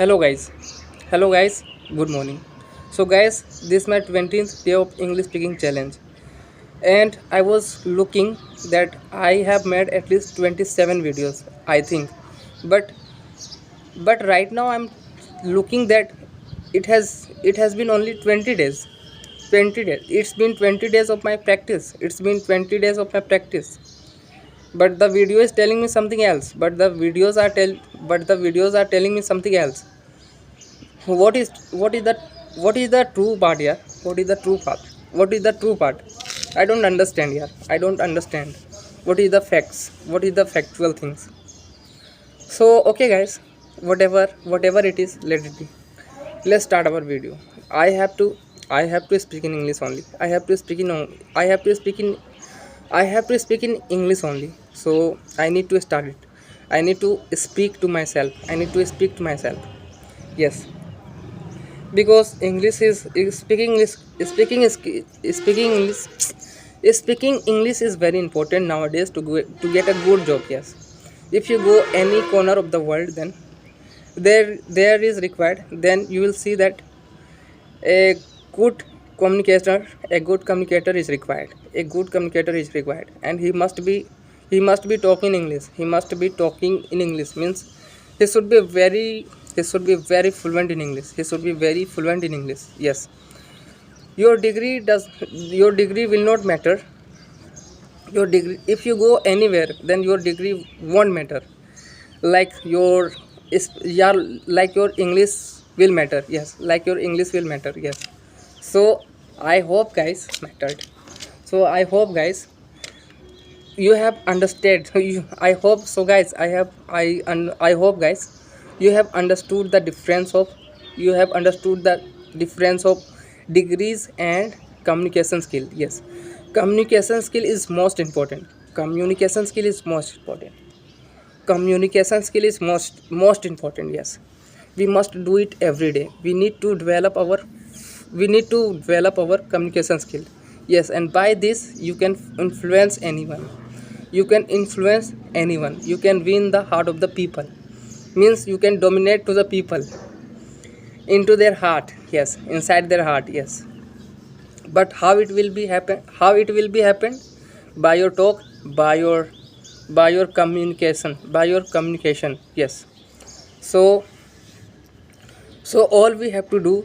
Hello guys. Hello guys. Good morning. So guys, this is my 20th day of English speaking challenge. And I was looking that I have made at least 27 videos, I think. But right now I'm looking that it has been only 20 days. 20 days. It's been 20 days of my practice. It's been 20 days of my practice. But the video is telling me something else. But the videos are telling me something else. What is the true part here? What is the true part? I don't understand here. I don't understand. What is the facts? What is the factual things? So okay guys, whatever it is, let it be. Let's start our video. I have to speak in English only. I have to speak in English only. So I need to start it. I need to speak to myself. Yes, because speaking English is very important nowadays to get a good job. Yes, if you go any corner of the world, then there is required. Then you will see that a good a good communicator is required, and he must be talking English. He must be talking in English means he should be very he should be very fluent in English. Yes, your degree will not matter. Your degree, if you go anywhere, then your degree won't matter. Like yeah, like your English will matter. Yes, like your English will matter. Yes. So I hope guys mattered. So I hope guys you have understood. I hope so guys. I hope guys you have understood the difference of degrees and communication skill. Yes, communication skill is most important. Communication skill is most important. Yes, we must do it every day. We need to develop our communication skill. Yes, and by this you can influence anyone. You can win the heart of the people. Means you can dominate to the people into their heart. Yes, inside their heart. Yes, but how it will be happen? By your talk, by your communication. Yes. So all we have to do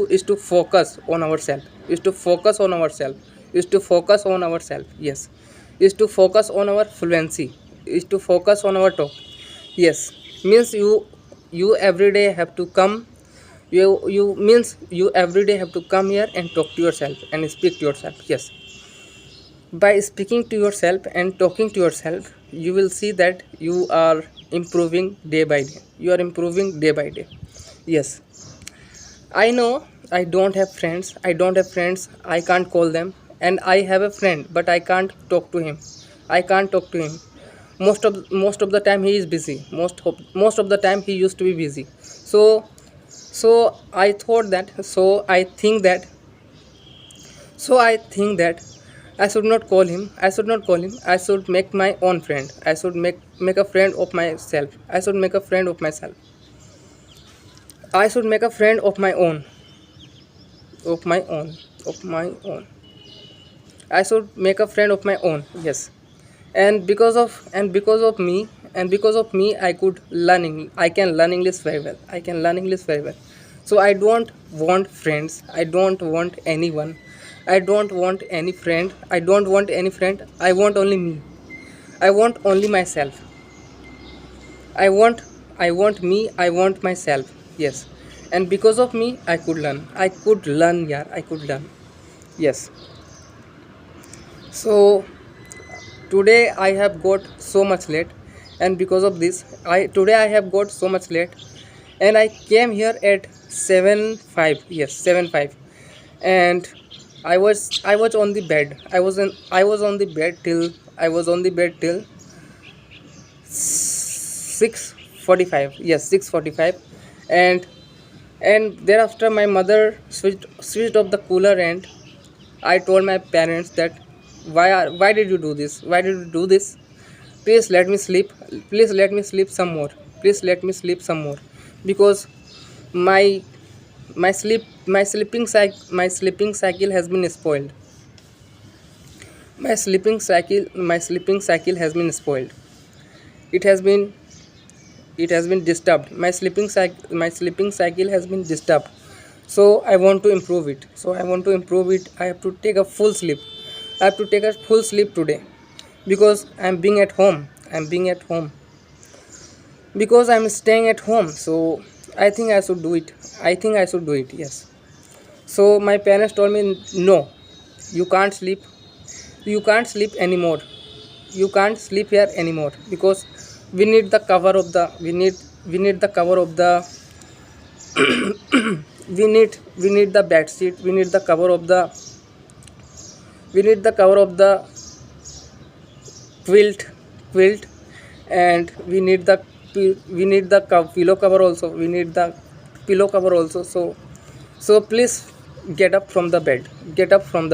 is to focus on ourselves. Yes, is to focus on our fluency, is to focus on our talk. Yes, means you every day have to come. You every day have to come here and talk to yourself and speak to yourself. Yes, by speaking to yourself and talking to yourself, you will see that you are improving day by day. Yes, I know I don't have friends. I can't call them. And I have a friend, but I can't talk to him. Most of the time he is busy. Most of the time he used to be busy. So I thought that. So I think that I should not call him. I should make my own friend. I should make a friend of myself. I should make a friend of my own. Of my own. Of my own. I should make a friend of my own. Yes, and because of me, I can learn English very well. So I don't want friends. I don't want anyone. I don't want any friend. I want only me. I want only myself. I want me. I want myself. Yes, and because of me, I could learn. Yeah, I could learn. Yes. So today I have got so much late, and because of this, I have got so much late, and I came here at 7:05. Yes, 7:05. And I was on the bed. I was on the bed till 6:45. Yes, 6:45. And and thereafter my mother switched off the cooler, and I told my parents that why did you do this? Please let me sleep. Please let me sleep some more. because my my sleeping cycle has been spoiled. My sleeping cycle has been spoiled. It has been it has been disturbed. My sleeping cycle has been disturbed. So I want to improve it. I have to take a full sleep. I have to take a full sleep today, because I'm being at home because I'm staying at home. So I think I should do it. Yes. So my parents told me, no, you can't sleep. Anymore. You can't sleep here anymore, because we need the cover of the we need the cover of the we need the bed sheet. We need the cover of the quilt, and we need the pillow cover also. So please get up from the bed. Okay, get up from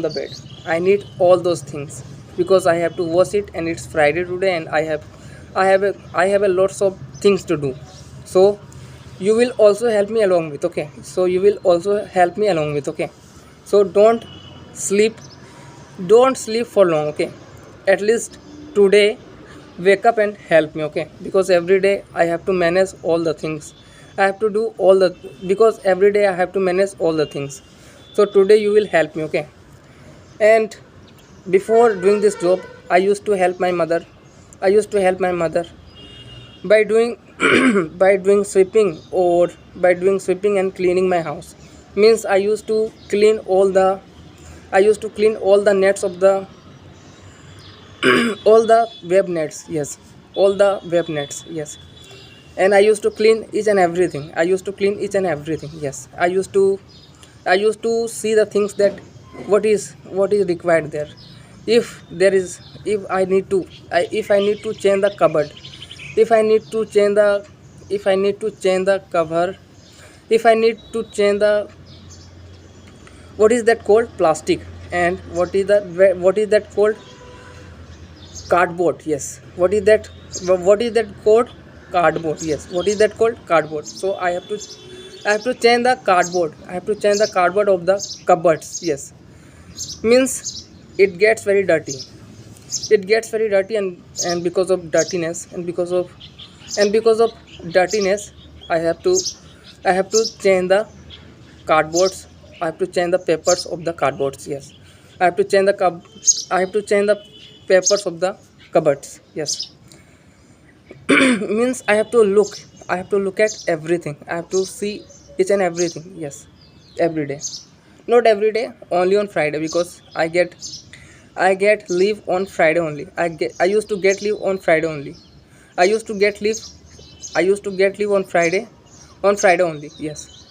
the bed. I need all those things, because I have to wash it, and it's Friday today, and I have a lots of things to do. So you will also help me along with. Okay, so sleep don't sleep for long. Okay, at least today wake up and help me. Okay, because every day I have to manage all the things. I have to do all the Because every day I have to manage all the things. So today you will help me. Okay. And before doing this job, I used to help my mother by doing by doing sweeping, or by doing sweeping and cleaning my house. Means I used to clean all the nets of the all the web nets. Yes, all the web nets. Yes. And I used to clean each and everything. Yes, I used to see the things, that what is required there. If there is if I need to if I need to change the cupboard, if I need to change the if I need to change the cover, if I need to change the, what is that called, plastic, and what is that called, cardboard. Yes. What is that called, cardboard. Yes. What is that called, cardboard. So I have to change the cardboard. Of the cupboards. Yes. Means it gets very dirty. And because of dirtiness, dirtiness, i have to I have to change the cardboards. I have to change the papers of the cardboards. Yes. I have to change the papers of the cupboards. Yes. Means I have to look at everything. I have to see each and everything. Yes. Every day. Not every day, only on Friday, because I get leave on Friday only. I used to get leave on Friday only. I used to get leave I used to get leave on Friday only. Yes.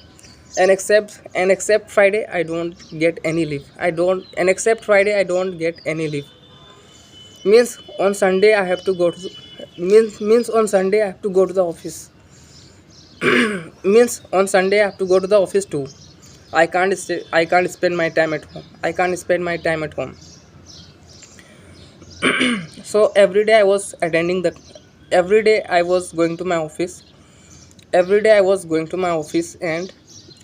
And except Friday, I don't get any leave. I don't get any leave. Means on Sunday I have to go to means on Sunday I have to go to the office. Means on Sunday I have to go to the office too. I can't spend my time at home. So every day I was going to my office. And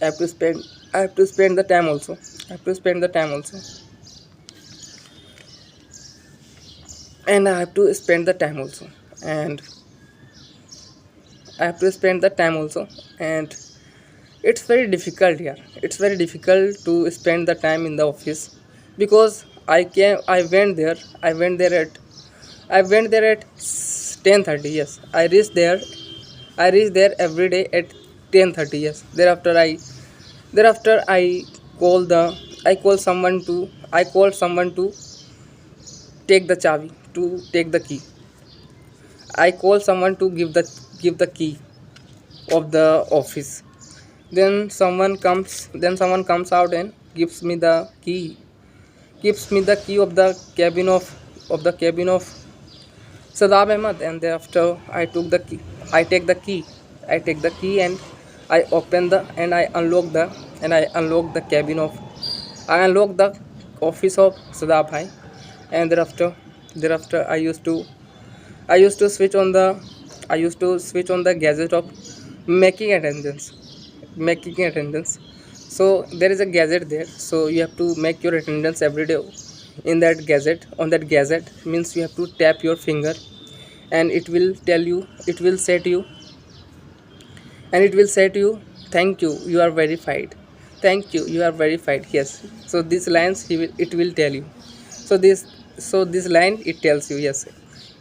I have to spend the time also. And I have to spend the time also. And I have to spend the time also. And it's very difficult here. It's very difficult to spend the time in the office, because I went there at 10:30. Yes. I reached there every day at 10:30. Yes. Thereafter I called someone to take the key. I called someone to give the key of the office. Then someone comes out and gives me the key of the cabin of Sadab Ahmed. And thereafter I take the key. And I open the and I unlock the cabin of I unlock the office of Sadab Bhai. And thereafter I used to switch on the I used to switch on the gadget of making attendance. So there is a gadget there, so you have to make your attendance every day in that gadget. On that gadget means you have to tap your finger, and it will tell you, it will say to you, and it will say to you, thank you, you are verified, thank you, you are verified. Yes, so these lines it will tell you. So this line it tells you, yes,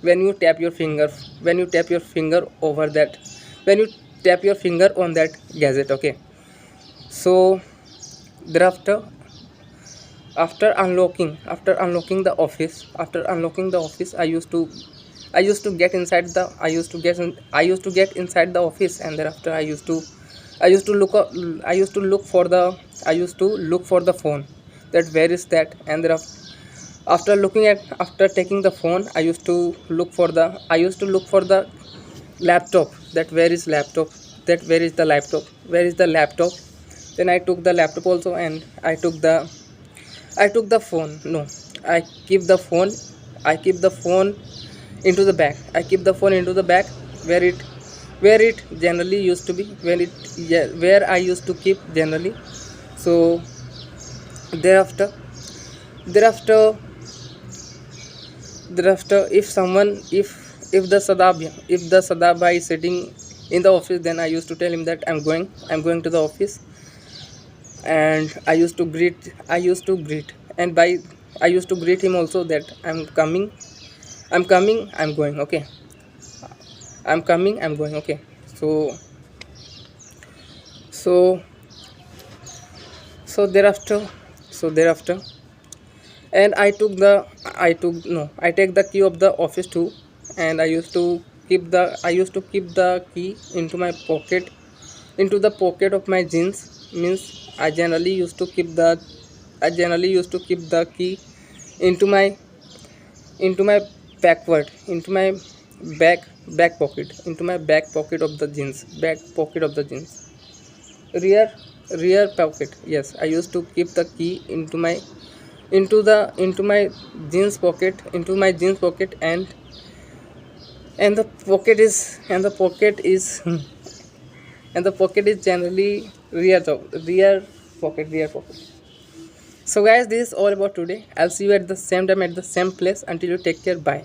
when you tap your finger, when you tap your finger over that, when you tap your finger on that gadget. Okay, so thereafter, after unlocking the office, I used to get inside the I used to get inside the office, and thereafter I used to look up, I used to look for the I used to look for the phone, that where is that. And thereafter, after taking the phone, I used to look for the laptop, that where is laptop, that where is the laptop. Then I took the laptop also, and I took the phone. No, I keep the phone. I keep the phone into the bag. I keep the phone into the bag where it generally used to be. Where I used to keep generally. So thereafter, thereafter, thereafter, if the Sadabha is sitting in the office, then I used to tell him that I'm going to the office, and I used to greet, and by I used to greet him also, that I'm going. Okay, I'm going. Okay, so so so thereafter, thereafter, and I took no I take the key of the office too, and I used to keep the key into my pocket, into the pocket of my jeans. Means I generally used to keep the key into my into my backward into my back pocket, into my back pocket of the jeans, back pocket of the jeans, rear rear pocket. Yes, I used to keep the key into my jeans pocket, and the pocket is and the pocket is generally rear pocket. So guys, this is all about today. I'll see you at the same time at the same place. Until you, take care, bye.